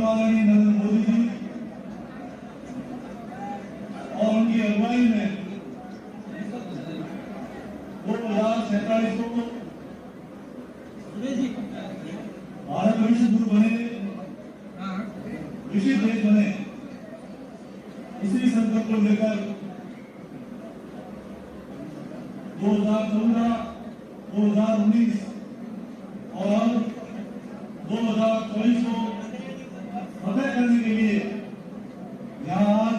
आदरणीय नरेंद्र मोदी जी और उनकी अगुवाई में 2047 को भारत विश्व गुरु बने, विश्व देश बने, इसी संकल्प को लेकर 2014, 2019 और 2024 को फतेह करने के लिए यहाँ आज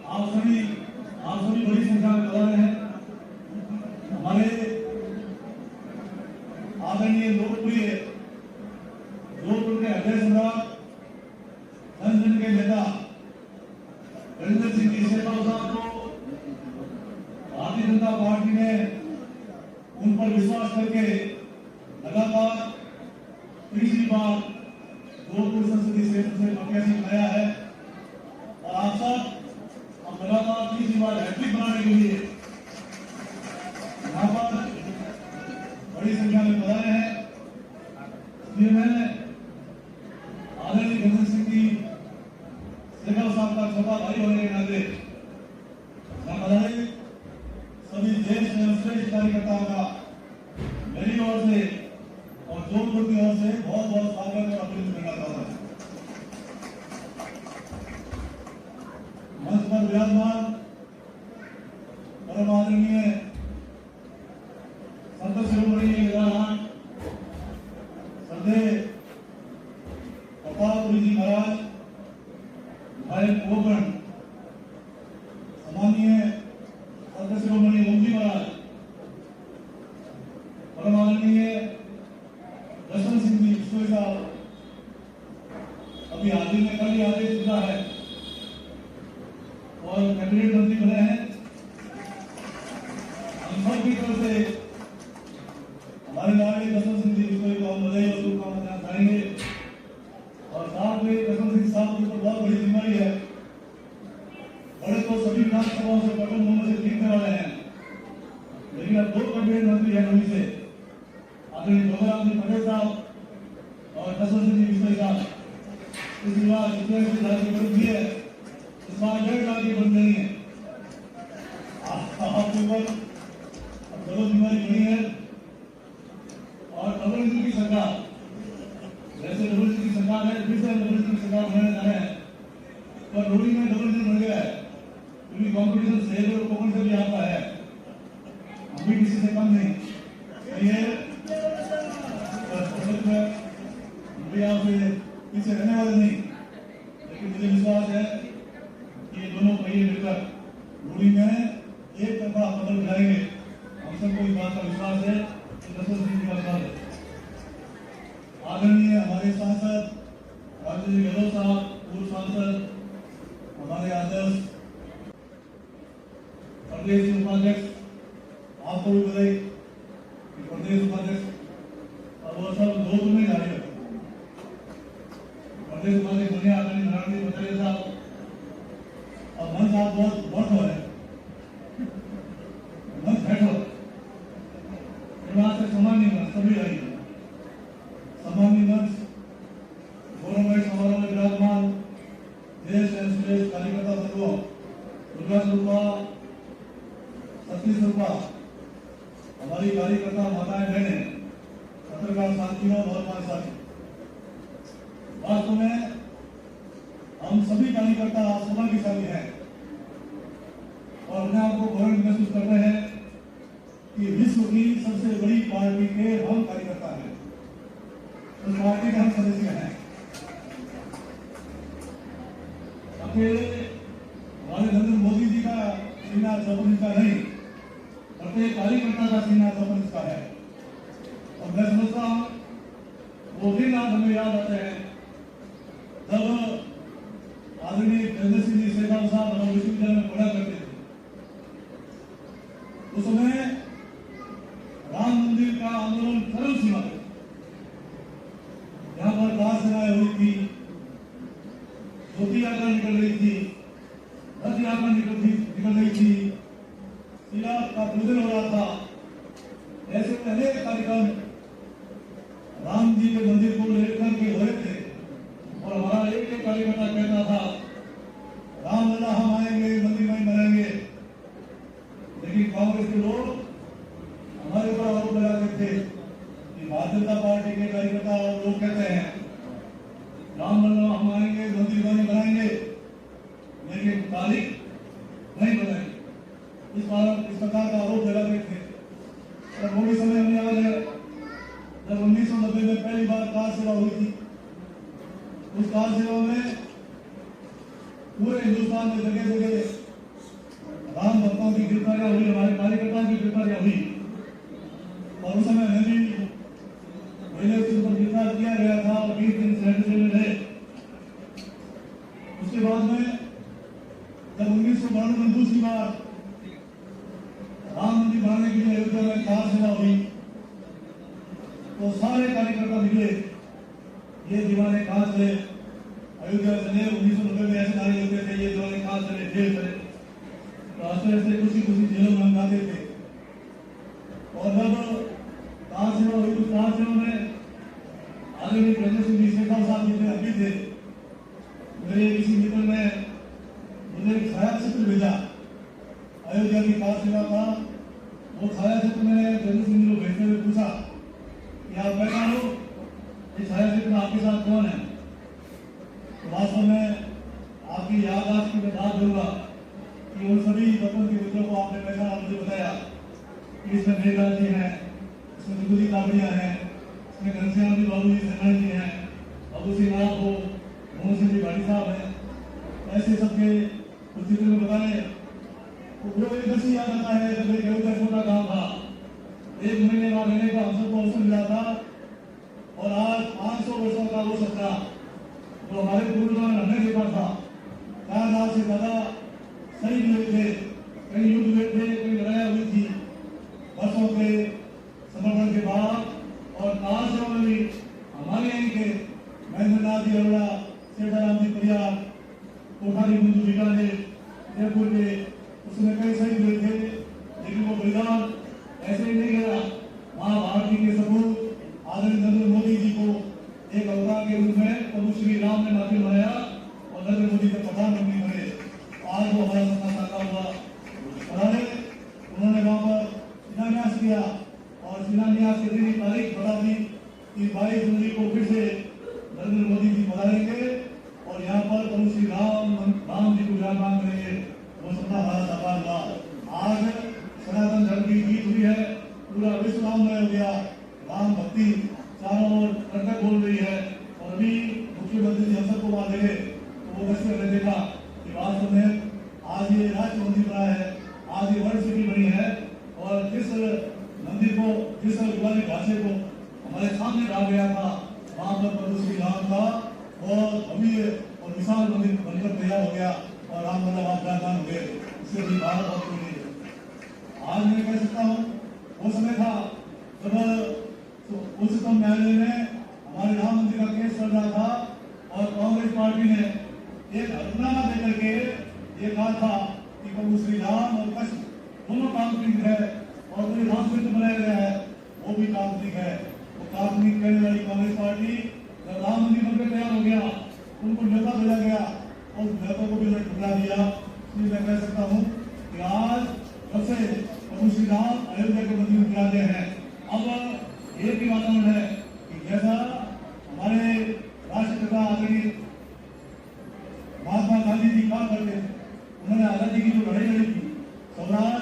आप सभी बड़ी संख्या में पधारे हैं। हमारे आदरणीय लोकप्रिय जोधपुर के अध्यक्ष जन के नेता रविंद्र सिंह जी शेखावत साहब को भारतीय जनता पार्टी ने उन पर विश्वास करके लगातार तीसरी बार जोधपुर संसदीय क्षेत्र से प्रत्याशी बनाया है और आप सब हम लगातार तीसरी बार हैट्रिक बनाने के लिए यहाँ पर बड़ी संख्या में पधारे हैं। इसलिए मैं आदरणीय रविंद्र सिंह जी शेखावत साहब का छोटा भाई होने के नाते सभी देश में श्रेष्ठ कार्यकर्ताओं का मेरी ओर से और जोधपुर की ओर से बहुत बहुत स्वागत और अभिनंदन करना चाहता हूं। मंच पर विराजमान परम आदरणीय संत शिरोमणि विद्वान श्रद्धेय प्रतापपुरी जी महाराज भाई कोगण, सम्मानीय संत शिरोमणि ओम जी महाराज, परम आदरणीय दर्शन सिंह जी ईश्वरी साहब, अभी हाल ही में कल ही आदेश मिला है और कैबिनेट मंत्री बने हैं। हम सब की तरफ से हमारे लाडले दर्शन सिंह जी ईश्वरी को हम बधाई और शुभकामनाएं बताएंगे और साथ में दर्शन सिंह साहब के ऊपर बहुत बड़ी जिम्मेदारी है। बड़े तो सभी विधानसभाओं से बटन मोहम्मद से जीतने वाले हैं, लेकिन अब 2 कैबिनेट मंत्री हैं नवी से, आदरणीय भगवान जी पटेल साहब और दर्शन सिंह जी ईश्वरी साहब। इस बार 1 लाख की बढ़ी है, इस बार 1.5 लाख की बढ़ रही है। आपके ऊपर चलो जिम्मेदारी बड़ी है और डबल इंजन की सरकार, जैसे डबल इंजन की सरकार है, फिर से डबल इंजन की सरकार बनाने जा रहे हैं, पर रोडी में डबल इंजन बन गया है क्योंकि कॉम्पिटिशन शहर और कोकण से भी आता है, हम भी किसी से कम नहीं। पीछे रहने वाले नहीं, लेकिन मुझे विश्वास है कि ये दोनों पहिए मिलकर रूढ़ी में एक तरफा कदम उठाएंगे। हम सबको इस बात का विश्वास है कि दर्शन सिंह जी का साथ है। आदरणीय हमारे सांसद राजेश गहलोत साहब, पूर्व सांसद, हमारे आदर्श प्रदेश उपाध्यक्ष, आपको भी बधाई कि प्रदेश उपाध्यक्ष और वो सब दो में जारी रखते प्रदेश उपाध्यक्ष बने आदरणीय नारायण पटेल साहब और मन साहब बहुत बहुत है मन बैठो से सामान्य मंच सभी आई सामान्य मंच गौरवमय समारोह में विराजमान देश एवं श्रेष्ठ कार्यकर्ता वर्गों, दुर्गा स्वरूपा, सती स्वरूपा, हमारी कार्यकर्ता माताएं बहनें, पत्रकार साथियों और हमारे साथी, वास्तव में हम सभी कार्यकर्ता सौभाग्यशाली हैं और अपने आप को गौरव महसूस कर रहे हैं कि विश्व की सबसे बड़ी पार्टी के हम कार्यकर्ता हैं, उस पार्टी के हम सदस्य हैं। अकेले हमारे नरेंद्र मोदी जी का सीना सपन का नहीं, प्रत्येक कार्यकर्ता का सीना सपन का है और मैं समझता हूँ वो दिन आज हमें याद आते हैं जब आदरणीय रविंद्र सिंह जी शेखावत साहब हमारे विश्वविद्यालय में पढ़ा करते थे। उस समय राम मंदिर का आंदोलन चरम सीमा पे, यहाँ पर कार सेवाएं हुई थी, ज्योति यात्रा निकल रही थी, रथ यात्रा निकल रही थी, शिला का पूजन हो रहा था। ऐसे अनेक कार्यक्रम राम जी के मंदिर को लेकर के हो रहे थे और हमारा और उस समय हमें भी पहले से ऊपर गिरफ्तार किया गया था और 20 दिन जेल में रहे। उसके बाद में जब 1992 में दूसरी बार राम मंदिर बनाने के लिए अयोध्या में कार सेवा हुई तो सारे कार्यकर्ता निकले, ये दीवाने कहाँ चले, अयोध्या चले। 1990 में ऐसे नारे होते थे, ये दीवाने कहाँ चले, जेल चले। तो ऐसे ऐसे कुछ जेलों में हम जाते थे। और जब कार सेवा हुई तो कार सेवा में आदरणीय प्रेम सिंह जी शेखर साहब जी थे, अभी थे। मेरे किसी मित्र ने मुझे एक छायाचित्र भेजा अयोध्या की कार सेवा का। वो छायाचित्र में प्रेम सिंह जी को भेजते हुए पूछा कि आप बैठा हो, ये छायाचित्र में आपके साथ कौन है? तो वास्तव में आपकी याददाश्त की मैं बात करूंगा कि उन सभी वतन के मित्रों को आपने पहचाना, मुझे बताया कि इसमें मेघराज जी हैं, इसमें दुगुली काबड़िया हैं, इसमें घनश्याम जी बाबू जी सेना जी हैं, बाबू सिंह आप हो, मोहन सिंह जी भाटी साहब हैं। ऐसे सबके कुछ चित्र में बताए। तो वो एक दृश्य याद आता है जब एक अयोध्या छोटा गाँव था, 1 महीने का रहने का हम सबको अवसर मिला था। और आज 500 वर्षों का वो सपना जो हमारे पूर्वजों ने हमने देखा था, 4 लाख से ज्यादा शहीद हुए थे, कई युद्ध हुए थे, कई लड़ाइयाँ हुई थी। वर्षों के समर्पण के बाद और कार सेवा में भी हमारे यहीं के महेंद्र नाथ जी अरोड़ा, सेठाराम जी परियार, कोठारी मंजू बीकानेर, जयपुर के, उसमें कई शहीद हुए थे। लेकिन वो बलिदान ऐसे ही नहीं गया। महाभारत जी के सपूत आदरणीय नरेंद्र मोदी जी को एक अवतार के रूप में प्रभु श्री राम ने नाते बनाया और नरेंद्र मोदी के प्रधानमंत्री बने। आज वो हमारा सपना साकार हुआ। उन्होंने वहां पर शिलान्यास किया और शिलान्यास के दिन तारीख बता दी कि 22 जनवरी को फिर से नरेंद्र मोदी जी पधारेंगे और यहाँ पर प्रभु श्री राम जी को विराजमान करेंगे। वो सपना हमारा साकार हुआ। आज सनातन धर्म की जीत हुई है, पूरा विश्व राममय हो गया। राम भक्ति चारों ओर प्रकट बोल रही है। और अभी मुख्यमंत्री जी हम सबको वहां देखे तो वो दृश्य हमने देखा कि वास्तव में आज ये राष्ट्र मंदिर बना है, आज ये वर्ल्ड सिटी बनी है। और जिस मंदिर को, जिस दिवाली ढांचे को हमारे सामने रखा गया था, वहां पर प्रभु श्री राम का बहुत भव्य और विशाल मंदिर बनकर तैयार हो गया और राम लला वहां विराजमान हो गए। इससे भी भारत बहुत खुश है। आज मैं कह सकता हूँ वो समय था जब उच्चतम न्यायालय में हमारे राम मंदिर का केस चल रहा था और कांग्रेस पार्टी ने एक हलफनामा देकर के ये कहा था कि प्रभु श्री राम और कृष्ण दोनों काल्पनिक है और जो रामचरित्र बनाया गया है वो भी काल्पनिक है। वो काल्पनिक कहने वाली कांग्रेस पार्टी जब राम मंदिर बनकर तैयार हो गया, उनको न्योता भेजा गया और न्योता को भी उन्होंने ठुकरा दिया। इसलिए मैं कह सकता हूँ कि आज जब से प्रभु श्री राम अयोध्या के मंदिर में विराजे हैं, अब एक भी वातावरण है कि जैसा हमारे राष्ट्रपिता आदरणीय महात्मा गांधी जी कहा करते थे, उन्होंने आजादी की जो लड़ाई लड़ी थी, स्वराज,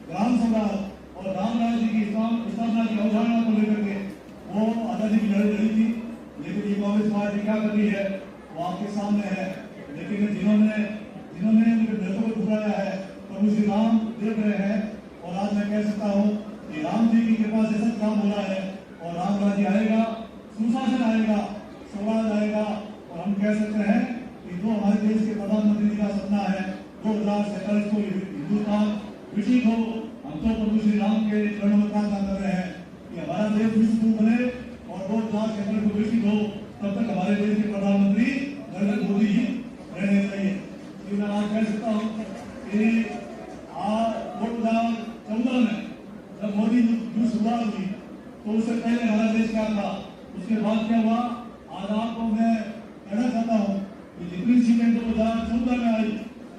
ग्राम स्वराज और राम राज्य की स्थापना की अवधारणा को लेकर के वो आजादी की लड़ाई लड़ी थी। लेकिन ये कांग्रेस पार्टी क्या कर रही है वो आपके सामने है। लेकिन जिन्होंने उनके नेतृत्व को ठुकराया है, प्रभु श्री राम देख रहे हैं। और आज मैं कह सकता हूँ कि राम जी की कृपा से सब काम हो रहा है और राम राज्य आएगा, सुशासन आएगा, स्वराज आएगा। और हम कह सकते हैं कि जो हमारे देश के प्रधानमंत्री जी का सपना है 2047 को हिंदुस्तान विकसित हो, हम तो प्रभु श्री राम के चरणों में प्रार्थना कर रहे हैं कि हमारा देश विश्व बने और 2047 को विकसित हो। तब तक हमारे देश के प्रधानमंत्री नरेंद्र मोदी जी रहने चाहिए। मैं आज कह सकता हूँ कि 2014 में जब मोदी जी शुरुआत हुई तो उससे पहले हमारा देश क्या था, उसके बाद क्या हुआ, आज आपको मैं कहना चाहता हूँ कि जितनी सीटें 2014 में आई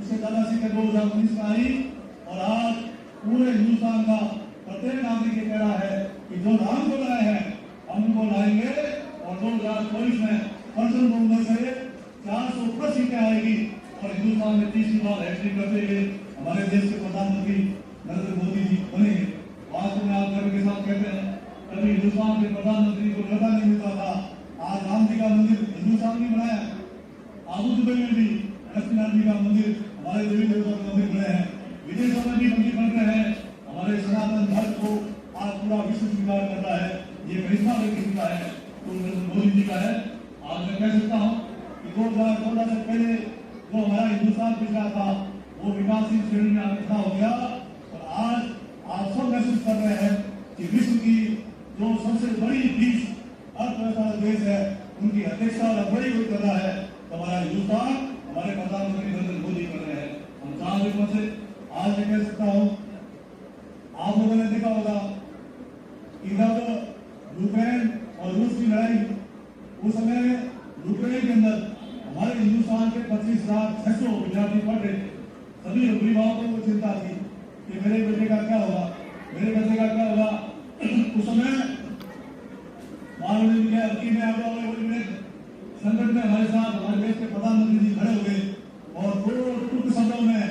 उससे ज्यादा सीटें 2019 में आई। और आज पूरे हिंदुस्तान का प्रत्येक नागरिक ये कह रहा है कि जो राम को लाए हैं हम उनको लाएंगे और 2024 में संसद बहुमत से 400+ सीटें आएगी और हिंदुस्तान में तीसरी बार हैट्रिक करते हुए हमारे देश के प्रधानमंत्री नरेंद्र मोदी जी बनेंगे। वास्तव में आप गर्व के साथ कहते हैं कभी हिंदुस्तान के प्रधानमंत्री को न्योता नहीं मिलता था। आज राम जी का मंदिर हिंदुस्तान ने बनाया, आबू दुबई में भी लक्ष्मीनारायण जी का मंदिर, हमारे देवी देवता के मंदिर बने हैं, विदेशों में भी मंदिर बन रहे हैं, हमारे हमारे सनातन धर्म को आज पूरा विश्व स्वीकार कर रहा है। ये करिश्मा किसी का है तो मोदी जी का है। आज मैं कह सकता हूँ कि 2014 से पहले जो हमारा हिंदुस्तान पिछड़ा था वो विकासशील श्रेणी में आगे खड़ा हो गया और आज आप सब महसूस कर रहे हैं कि विश्व की जो सबसे बड़ी 20 अर्थव्यवस्था देश है उनकी अध्यक्षता और अगुवाई कर रहा है तो हमारा हिंदुस्तान हमारे प्रधानमंत्री नरेंद्र मोदी कर रहे हैं। हम 4 दिनों से आज मैं कह सकता हूँ आप लोगों ने देखा होगा कि जब यूक्रेन और रूस की लड़ाई उस समय यूक्रेन के अंदर हमारे हिंदुस्तान के 25,600 विद्यार्थी पढ़ रहे थे। सभी अभिभावकों को चिंता थी कि मेरे बेटे का क्या होगा, मेरे बच्चे का क्या होगा। उस समय माननीय संकट में हमारे साथ हमारे देश के प्रधानमंत्री जी खड़े हुए और दो टूट शब्दों में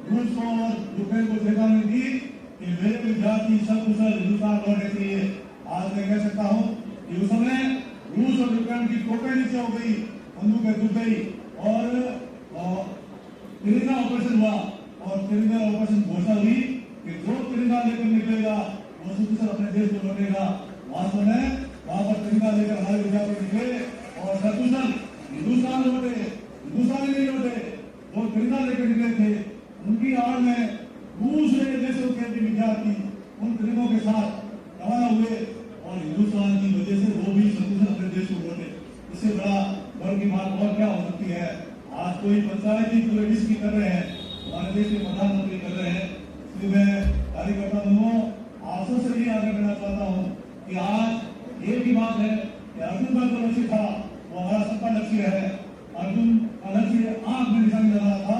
रूस को और यूक्रेन को चेतावनी दी कि मेरे विद्यार्थी सकुशल हिंदुस्तान लौटने चाहिए। आज मैं कह सकता हूँ कि उस समय रूस और यूक्रेन की टोकें नीचे हो गई, बंदूकें टूट गई और तिरंगा ऑपरेशन हुआ और तिरंगा ऑपरेशन घोषणा हुई कि जो तिरंगा लेकर निकलेगा वो सकुशल अपने देश को लौटेगा। वास्तव में वहां पर तिरंगा लेकर हमारे विद्यार्थी निकले और सकुशल हिंदुस्तान लौटे, हिंदुस्तान नहीं लौटे। जो तिरंगा लेकर निकले थे उनकी आड़ में दूसरे देशों के भी विद्यार्थी उन तिरंगों के साथ रवाना हुए और हिंदुस्तान की वजह से वो भी सकुशल अपने देश को लौटे। इससे बड़ा गर्व की बात और क्या हो सकती है। आज कोई पंचायती पूरे विश्व की कर रहे हैं, हमारे देश के प्रधानमंत्री कर रहे हैं। इसलिए मैं कार्यकर्ता बंधुओं आप सबसे भी आग्रह करना चाहता हूँ कि आज एक ही बात है कि अर्जुन का जो लक्ष्य था वो हमारा सबका लक्ष्य है। अर्जुन का लक्ष्य आंख में निशान लगाना था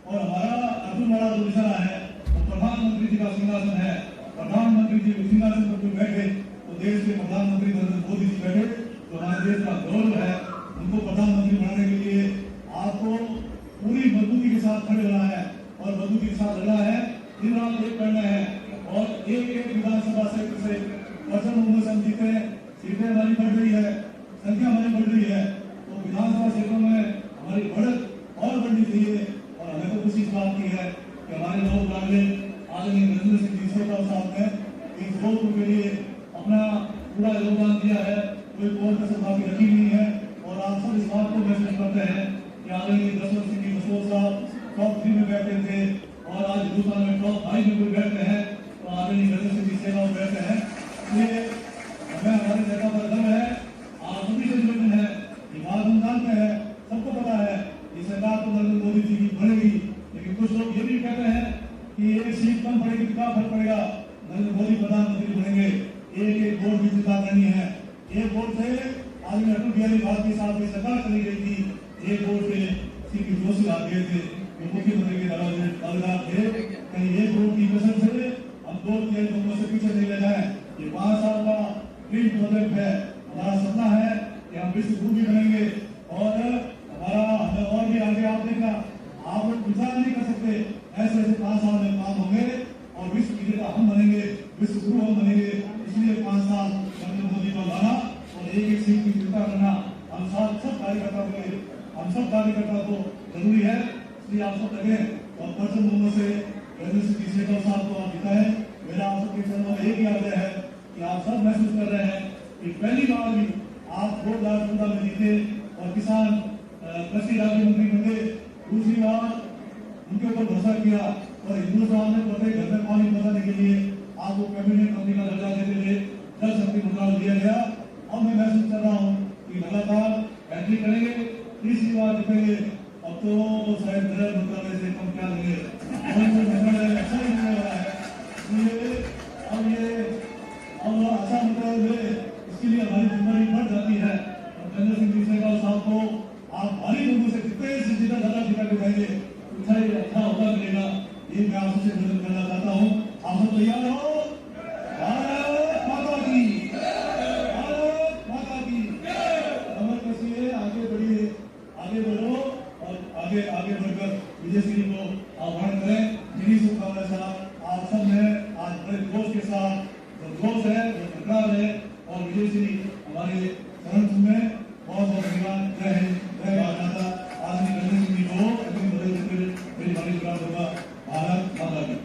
और हमारा अर्जुन वाला जो निशाना है वो प्रधानमंत्री जी का सिंहासन है। प्रधानमंत्री जी सिंहासन पर जो बैठे तो देश के प्रधानमंत्री नरेंद्र मोदी जी बैठे तो हमारे देश का गौरव है। उनको प्रधानमंत्री बनाने के लिए आपको पूरी मजबूती के साथ खड़े होना है और मजबूती के साथ लड़ना है, दिन रात एक करना है और एक विधानसभा क्षेत्र से वचन उम्र से हम जीते हैं। सीटें हमारी बढ़ रही है, संख्या हमारी बढ़ रही है तो विधानसभा क्षेत्रों में हमारी बढ़त और बढ़नी चाहिए। और हमें तो खुशी इस बात की है कि हमारे लोग आदरणीय नरेंद्र सिंह जी साहब ने इन जोधपुर के लिए अपना पूरा योगदान दिया है, कोई कोई कसर बाकी रखी नहीं है। और आप सब इस बात को महसूस करते हैं कि आदरणीय जसवंत सिंह जी साहब टॉप 3 में बैठे थे और आज हिंदुस्तान में टॉप 5 में कोई बैठते हैं तो आदरणीय नरेंद्र सिंह जी सेवा में बैठते हैं। इसलिए हमें हमारे नेता पर गर्व है। आप सभी से निवेदन है कि बात हम जानते हैं, सबको पता है कि सरकार तो नरेंद्र मोदी जी की बढ़ेगी, लेकिन कुछ लोग ये भी कहते हैं कि एक सीट कम पड़ेगी क्या फर्क पड़ेगा, नरेंद्र मोदी प्रधानमंत्री बनेंगे। एक वोट भी जिता करनी है। एक वोट से आदमी अटल बिहारी वाजपेयी साहब की सरकार चली गई थी, एक वोट से सीपी जोशी आ गए थे जो मुख्यमंत्री के दावेदार थे। कहीं एक वोट की कसम से हम 2-3 लोगों से पीछे नहीं ले जाए। ये 5 साल का ड्रीम प्रोजेक्ट है, हमारा सपना है कि हम विश्व गुरु भी बनेंगे और हमें और भी आगे आप देखना आप लोग विचार नहीं कर सकते ऐसे 5 साल में काम होंगे और विश्व विजेता हम बनेंगे, विश्व गुरु हम बनेंगे। इसलिए 5 साल नरेंद्र मोदी को लाना और एक सीट की चिंता करना हम सब कार्यकर्ता को जरूरी है। इसलिए आप सब लगे और प्रचंड उम्र से नरेंद्र सिंह जी साहब को आप जिताए। मेरा आप सबके चरणों में एक ही आग्रह है कि आप सब महसूस कर रहे हैं कि पहली बार भी आप 2014 में जीते और किसान कृषि राज्य मंत्री बने, दूसरी बार उनके ऊपर भरोसा किया और हिंदुस्तान में प्रत्येक घर में पानी पहुंचाने के लिए आपको कैबिनेट मंत्री का दर्जा देते हुए जल शक्ति मंत्रालय दिया गया। अब मैं महसूस कर रहा हूँ कि लगातार बैटरी करेंगे, तीसरी बार जीतेंगे। अब तो शायद जल मंत्रालय से कम क्या लेंगे, अच्छा ही नहीं हो रहा है। इसलिए अब अच्छा मंत्रालय इसके लिए हमारी जिम्मेदारी बढ़ जाती है। और नरेंद्र सिंह जी साहब को आप भारी लोगों से जितना ज्यादा जिता के जाएंगे उतना ही अच्छा होगा मिलेगा। ये मैं आपसे निवेदन करना चाहता हूँ। आप सब तैयार हो? भारत माता की, भारत माता की। नमन कसिए, आगे बढ़िए, आगे बढ़ो और आगे बढ़कर विजय श्री को आह्वान करें। मेरी शुभकामनाएं साहब आप सब ने आज बड़े जोश के साथ जोश है, टकराव है और विजय श्री हमारे चरण में बहुत बहुत धन्यवाद। जय हिंद, जय भारत माता। आज नरेंद्र सिंह जी को मेरी भारी होगा। भारत माता की।